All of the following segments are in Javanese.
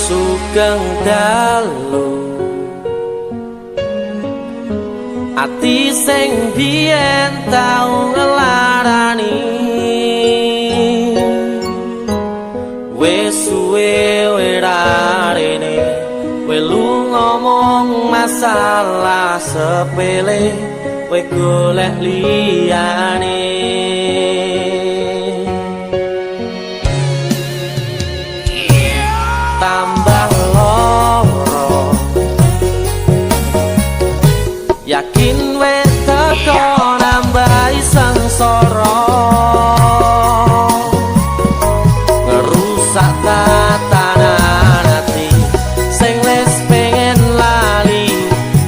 Sugeng dalu ati sing biyen tau ngelarani wis suwe werarene we lu ngomong masalah sepele we golek liyane yakin wes teko nambahi sengsara ngerusak tatanan ati sing wis pengen lali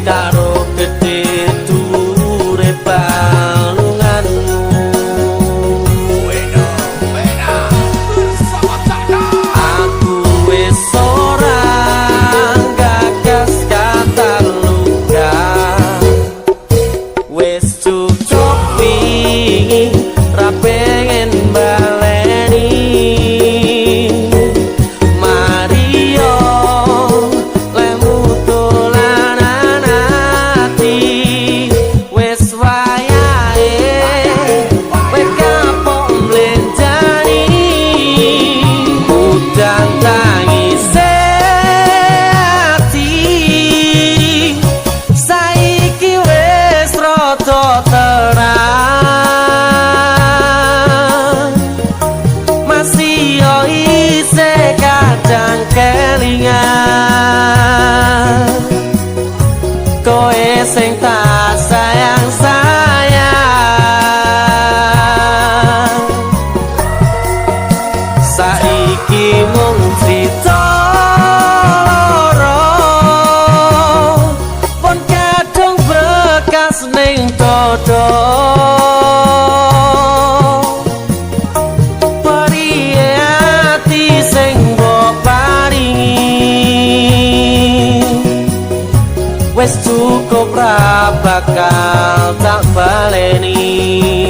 karo gedhe dhuwure balunganmu aku wis ora gagas kata luka wis cukup wingi ra pengen baleni Mario lemu dolanan ati wis wayahe we kapok mlenjani udan tangise ati saiki wis rada terang masih yo isih kadang kelingan koe sing tak sayang-sayang saiki mung crita loro pun kadung bekas ning dodo periye ati sing mbok paringi wis cukup ra bakal tak baleni